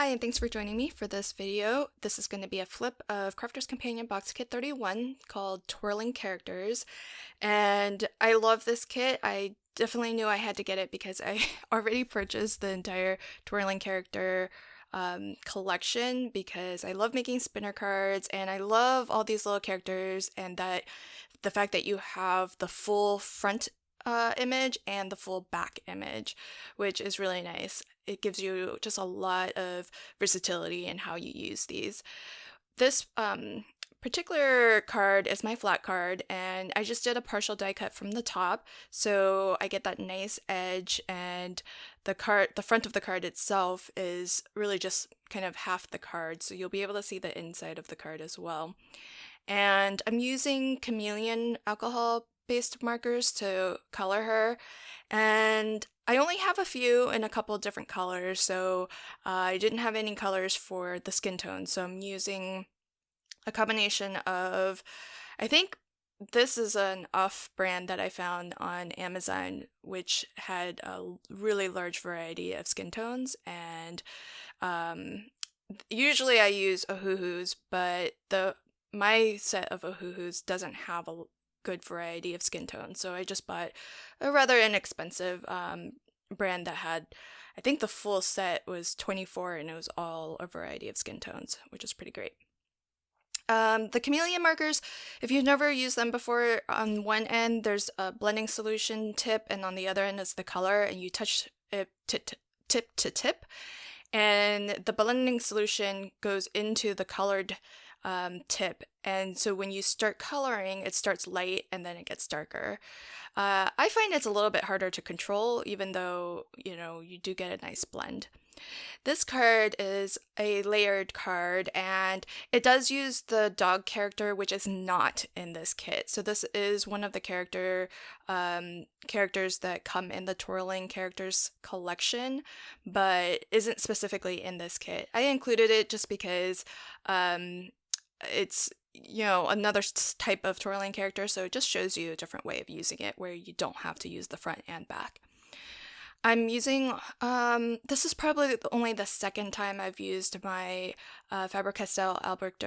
Hi, and thanks for joining me for this video. This is going to be a flip of Crafter's Companion Box Kit 31 called Twirling Characters. And I love this kit. I definitely knew I had to get it because I already purchased the entire Twirling Character collection because I love making spinner cards and I love all these little characters and that the fact that you have the full front image and the full back image, which is really nice. It gives you just a lot of versatility in how you use these. This particular card is my flat card, and I just did a partial die cut from the top, so I get that nice edge, and the front of the card itself is really just kind of half the card, so you'll be able to see the inside of the card as well. And I'm using chameleon alcohol based markers to color her, and I only have a few in a couple different colors, so I didn't have any colors for the skin tone, so I'm using a combination of, I think this is an off brand that I found on Amazon, which had a really large variety of skin tones, and usually I use Ohuhu's, but my set of Ohuhu's doesn't have a good variety of skin tones, so I just bought a rather inexpensive brand that had, I think the full set was 24 and it was all a variety of skin tones, which is pretty great. The chameleon markers, if you've never used them before, on one end there's a blending solution tip and on the other end is the color, and you touch it tip to tip, and the blending solution goes into the colored tip, and so when you start coloring, it starts light and then it gets darker. I find it's a little bit harder to control, even though, you do get a nice blend. This card is a layered card, and it does use the dog character, which is not in this kit. So this is one of the characters that come in the Twirling Characters collection, but isn't specifically in this kit. I included it just because it's another type of twirling character, so it just shows you a different way of using it where you don't have to use the front and back. I'm using, this is probably only the second time I've used my Faber-Castell Albrecht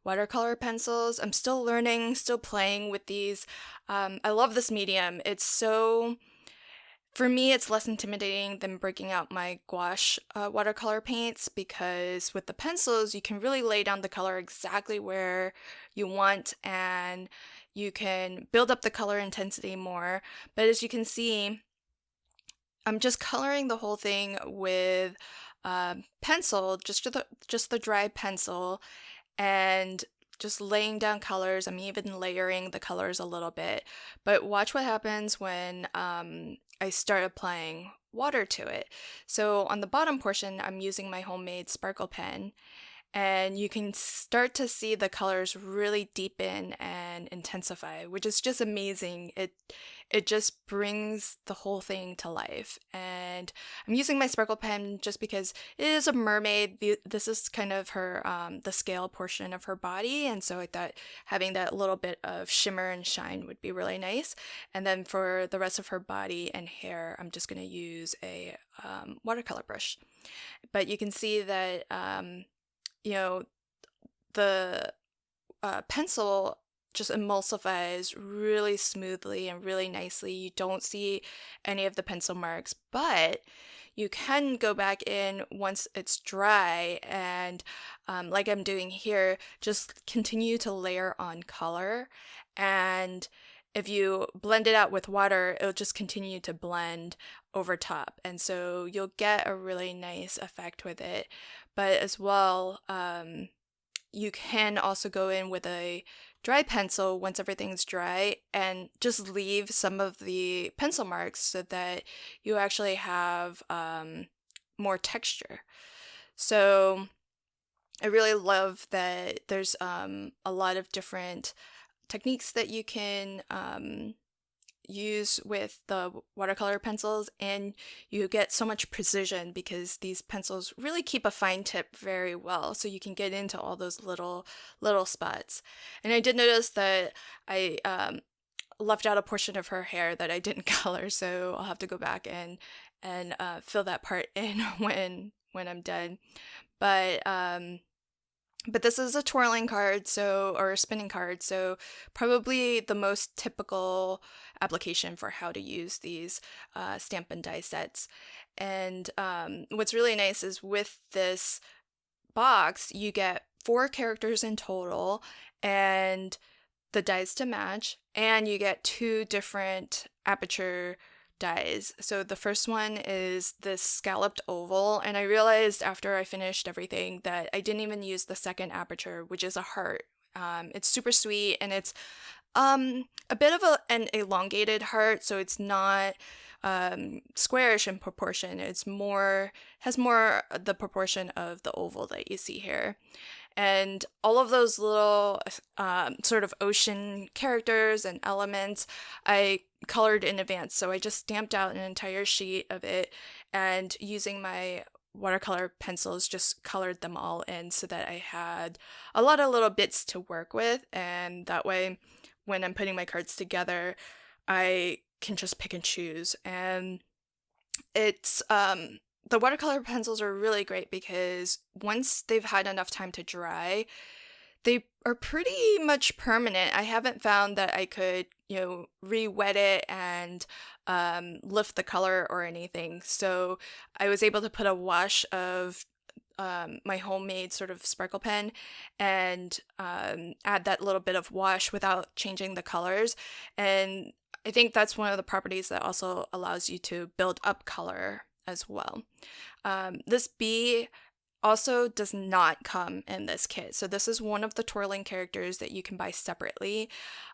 watercolor pencils. I'm still learning, still playing with these. I love this medium. For me, it's less intimidating than breaking out my gouache watercolor paints, because with the pencils, you can really lay down the color exactly where you want, and you can build up the color intensity more. But as you can see, I'm just coloring the whole thing with pencil, just the dry pencil, and just laying down colors. I'm even layering the colors a little bit. But watch what happens when I start applying water to it. So on the bottom portion, I'm using my homemade sparkle pen, and you can start to see the colors really deepen and intensify, which is just amazing. It just brings the whole thing to life. And I'm using my sparkle pen just because it is a mermaid. This is kind of her, the scale portion of her body, and so I thought having that little bit of shimmer and shine would be really nice. And then for the rest of her body and hair, I'm just going to use a watercolor brush. But you can see that the pencil just emulsifies really smoothly and really nicely. You don't see any of the pencil marks, but you can go back in once it's dry and, like I'm doing here, just continue to layer on color. And if you blend it out with water, it'll just continue to blend over top. And so you'll get a really nice effect with it. But as well, you can also go in with a dry pencil once everything's dry and just leave some of the pencil marks so that you actually have more texture. So I really love that there's a lot of different techniques that you can use with the watercolor pencils, and you get so much precision because these pencils really keep a fine tip very well, so you can get into all those little spots. And I did notice that I left out a portion of her hair that I didn't color, so I'll have to go back and fill that part in when I'm done. But this is a twirling card, or a spinning card, so probably the most typical application for how to use these stamp and die sets. And what's really nice is with this box, you get 4 characters in total, and the dies to match, and you get 2 different aperture dies. So the first one is this scalloped oval, and I realized after I finished everything that I didn't even use the second aperture, which is a heart. It's super sweet, and it's a bit of an elongated heart, so it's not squarish in proportion. Has more the proportion of the oval that you see here. And all of those little sort of ocean characters and elements I colored in advance. So I just stamped out an entire sheet of it, and using my watercolor pencils just colored them all in so that I had a lot of little bits to work with. And that way, when I'm putting my cards together, I can just pick and choose. And it's the watercolor pencils are really great because once they've had enough time to dry, they are pretty much permanent. I haven't found that I could, re-wet it and lift the color or anything. So I was able to put a wash of my homemade sort of sparkle pen and add that little bit of wash without changing the colors. And I think that's one of the properties that also allows you to build up color as well. This bee also does not come in this kit. So this is one of the twirling characters that you can buy separately.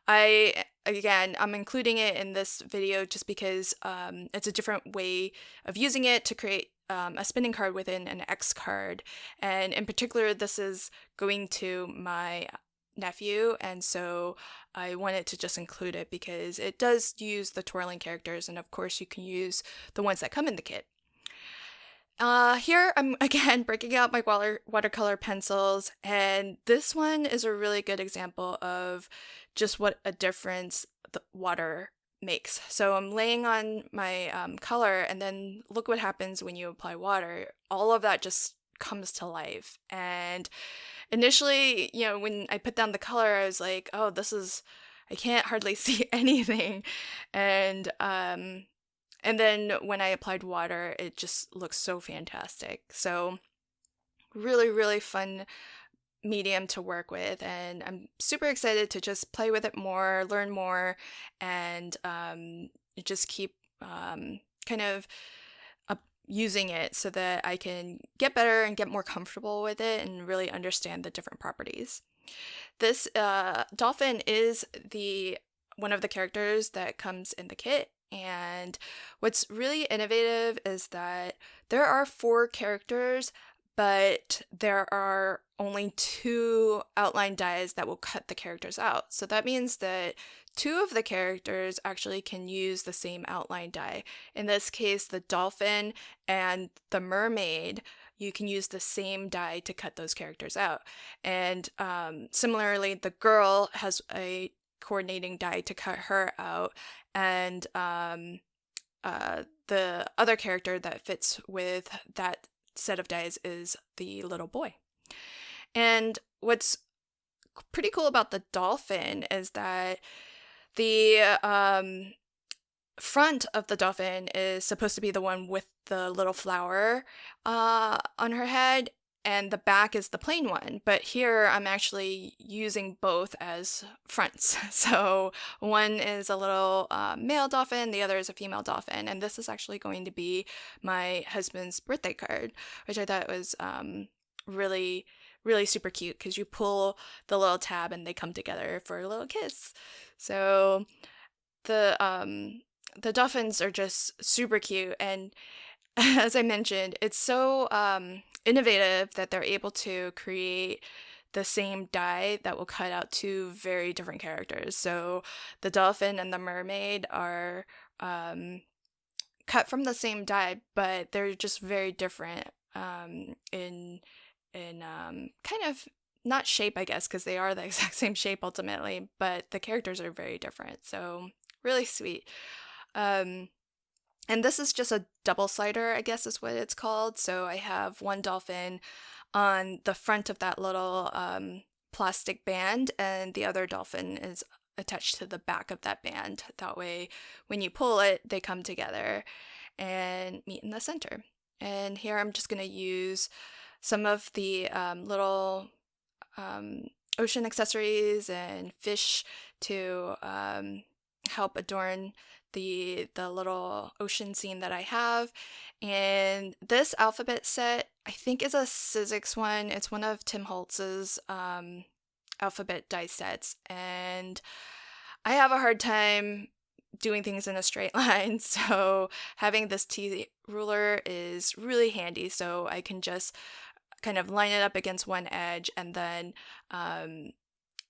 I'm including it in this video just because it's a different way of using it to create a spinning card within an X card. And in particular, this is going to my nephew, and so I wanted to just include it because it does use the twirling characters, and of course you can use the ones that come in the kit. Here I'm again breaking out my watercolor pencils, and this one is a really good example of just what a difference the water makes. So I'm laying on my color, and then look what happens when you apply water. All of that just comes to life. And initially, when I put down the color, I was like, oh, I can't hardly see anything. And then when I applied water, it just looks so fantastic. So really, really fun medium to work with, and I'm super excited to just play with it more, learn more, and just keep kind of using it so that I can get better and get more comfortable with it and really understand the different properties. This Dolphin is one of the characters that comes in the kit, and what's really innovative is that there are 4 characters, but there are only 2 outline dies that will cut the characters out. So that means that 2 of the characters actually can use the same outline die. In this case, the dolphin and the mermaid, you can use the same die to cut those characters out. And similarly, the girl has a coordinating die to cut her out, and the other character that fits with that set of dies is the little boy. And what's pretty cool about the dolphin is that the front of the dolphin is supposed to be the one with the little flower on her head, and the back is the plain one. But here I'm actually using both as fronts. So one is a little male dolphin, the other is a female dolphin. And this is actually going to be my husband's birthday card, which I thought was really, really super cute because you pull the little tab and they come together for a little kiss. So the dolphins are just super cute, and as I mentioned, it's so innovative that they're able to create the same die that will cut out 2 very different characters. So the dolphin and the mermaid are cut from the same die, but they're just very different in kind of not shape, I guess, because they are the exact same shape ultimately, but the characters are very different. So really sweet. And this is just a double slider, I guess is what it's called. So I have one dolphin on the front of that little plastic band, and the other dolphin is attached to the back of that band. That way, when you pull it, they come together and meet in the center. And here I'm just going to use some of the little ocean accessories and fish to help adorn the little ocean scene that I have. And this alphabet set, I think, is a Sizzix one. It's one of Tim Holtz's alphabet die sets, and I have a hard time doing things in a straight line, so having this T ruler is really handy, so I can just kind of line it up against one edge, and then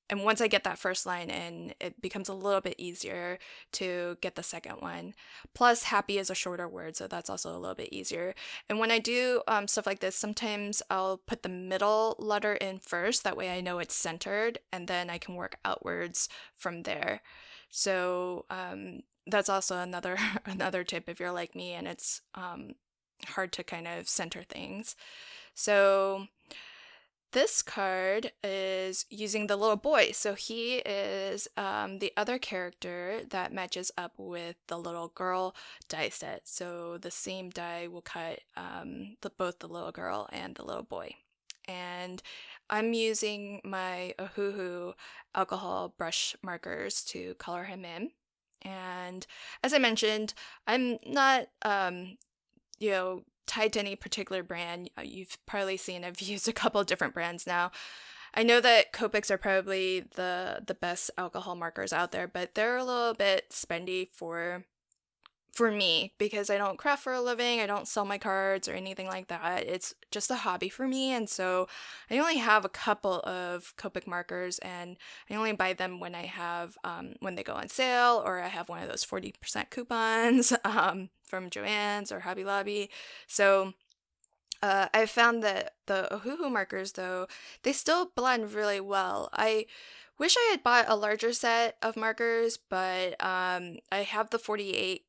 and once I get that first line in, it becomes a little bit easier to get the second one. Plus, happy is a shorter word, so that's also a little bit easier. And when I do stuff like this, sometimes I'll put the middle letter in first. That way I know it's centered, and then I can work outwards from there. So that's also another another tip if you're like me and it's hard to kind of center things. So this card is using the little boy. So he is the other character that matches up with the little girl die set. So the same die will cut both the little girl and the little boy. And I'm using my Ohuhu alcohol brush markers to color him in. And as I mentioned, I'm not, tied to any particular brand. You've probably seen I've used a couple of different brands now. I know that Copics are probably the best alcohol markers out there, but they're a little bit spendy for me because I don't craft for a living, I don't sell my cards or anything like that. It's just a hobby for me, and so I only have a couple of Copic markers, and I only buy them when I have when they go on sale, or I have one of those 40% coupons from Joann's or Hobby Lobby. So I found that the Ohuhu markers, though, they still blend really well. I wish I had bought a larger set of markers, but I have the 48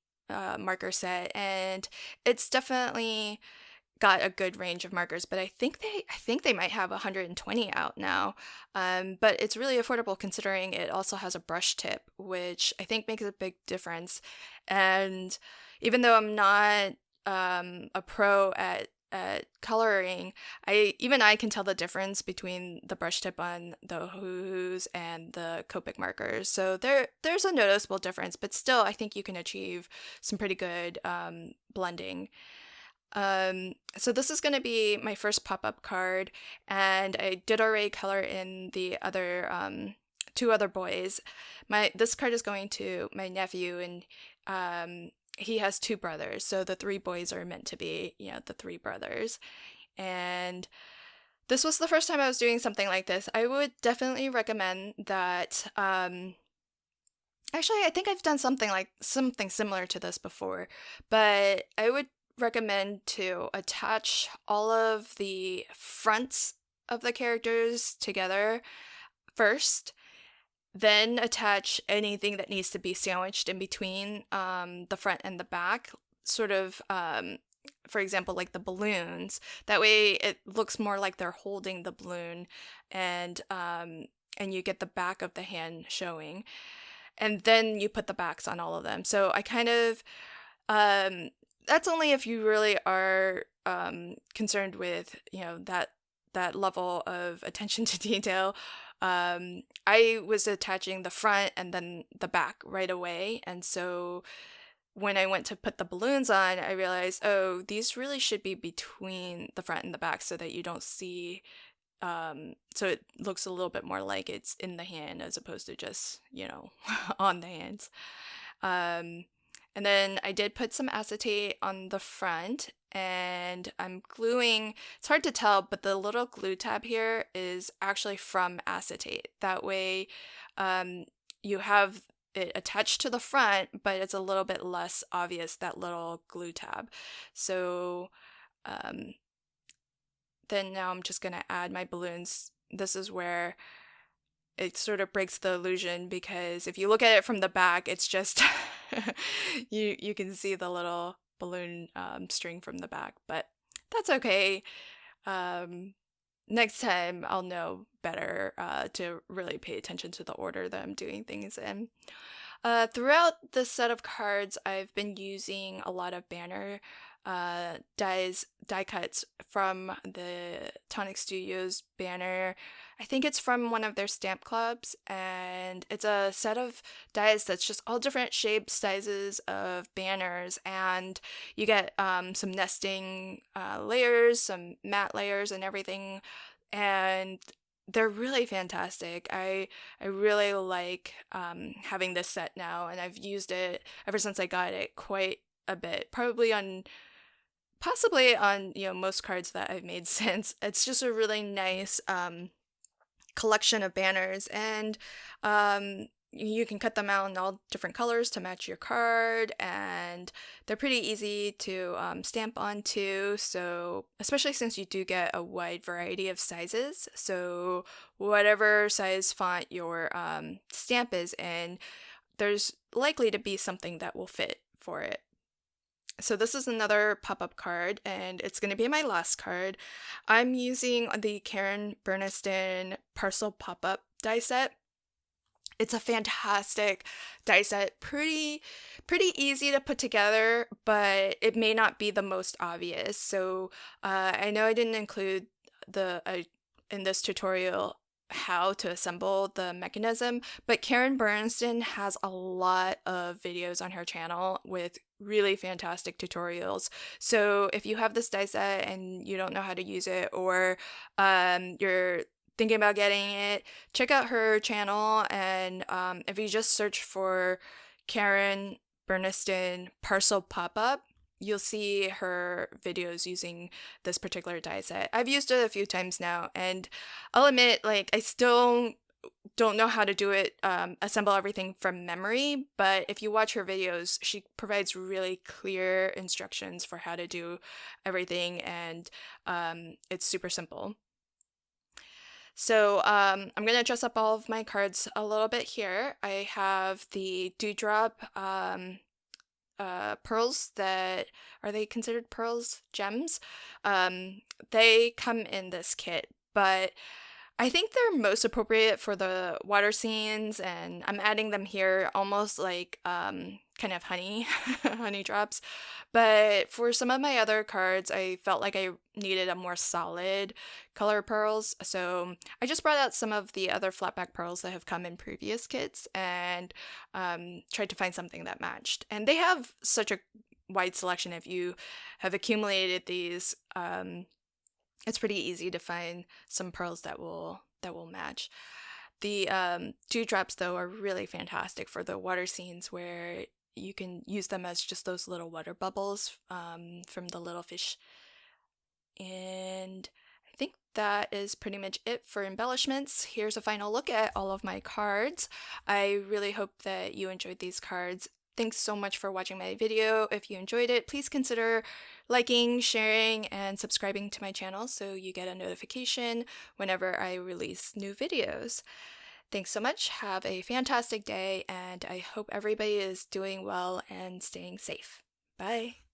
marker set, and it's definitely got a good range of markers, but I think they might have 120 out now. But it's really affordable considering it also has a brush tip, which I think makes a big difference. And even though I'm not a pro at coloring, I can tell the difference between the brush tip on the Ohuhus and the Copic markers. So there's a noticeable difference, but still I think you can achieve some pretty good blending. So this is going to be my first pop-up card, and I did already color in the other two other boys. This card is going to my nephew, and he has two brothers, so the three boys are meant to be, the three brothers. And this was the first time I was doing something like this. I would definitely recommend that. Actually, I think I've done something similar to this before, but I would recommend to attach all of the fronts of the characters together first, then attach anything that needs to be sandwiched in between the front and the back, sort of, for example, like the balloons. That way it looks more like they're holding the balloon, and you get the back of the hand showing. And then you put the backs on all of them. So I kind of, that's only if you really are concerned with, that level of attention to detail. I was attaching the front and then the back right away, and so when I went to put the balloons on, I realized, oh, these really should be between the front and the back so that you don't see, so it looks a little bit more like it's in the hand as opposed to just, on the hands. And then I did put some acetate on the front, and I'm gluing, it's hard to tell, but the little glue tab here is actually from acetate. That way you have it attached to the front, but it's a little bit less obvious, that little glue tab. So then now I'm just going to add my balloons. This is where it sort of breaks the illusion, because if you look at it from the back, it's just you can see the little balloon string from the back, but that's okay. Next time I'll know better to really pay attention to the order that I'm doing things in. Throughout this set of cards, I've been using a lot of banner die cuts from the Tonic Studios banner. I think it's from one of their stamp clubs, and it's a set of dies that's just all different shapes, sizes of banners, and you get some nesting layers, some matte layers, and everything, and they're really fantastic. I really like having this set now, and I've used it ever since I got it quite a bit, possibly on most cards that I've made since. It's just a really nice collection of banners, and you can cut them out in all different colors to match your card, and they're pretty easy to stamp onto, so especially since you do get a wide variety of sizes, so whatever size font your stamp is in, there's likely to be something that will fit for it. So this is another pop-up card, and it's going to be my last card. I'm using the Karen Berniston Parcel Pop-Up die set. It's a fantastic die set, pretty easy to put together, but it may not be the most obvious. So I know I didn't include in this tutorial how to assemble the mechanism, but Karen Berniston has a lot of videos on her channel with really fantastic tutorials. So if you have this die set and you don't know how to use it, or you're thinking about getting it, check out her channel, and if you just search for Karen Berniston Parcel Pop-Up, you'll see her videos using this particular die set. I've used it a few times now, and I'll admit, like, I still don't know how to do it, assemble everything from memory, but if you watch her videos, she provides really clear instructions for how to do everything, and it's super simple. So I'm going to dress up all of my cards a little bit here. I have the Dewdrop pearls that, are they considered pearls? Gems? They come in this kit, but I think they're most appropriate for the water scenes, and I'm adding them here almost like kind of honey drops. But for some of my other cards, I felt like I needed a more solid color pearls, so I just brought out some of the other flatback pearls that have come in previous kits and tried to find something that matched. And they have such a wide selection. If you have accumulated these, it's pretty easy to find some pearls that will match. The dewdrops, though, are really fantastic for the water scenes, where you can use them as just those little water bubbles from the little fish. And I think that is pretty much it for embellishments. Here's a final look at all of my cards. I really hope that you enjoyed these cards. Thanks so much for watching my video. If you enjoyed it, please consider liking, sharing, and subscribing to my channel so you get a notification whenever I release new videos. Thanks so much. Have a fantastic day, and I hope everybody is doing well and staying safe. Bye.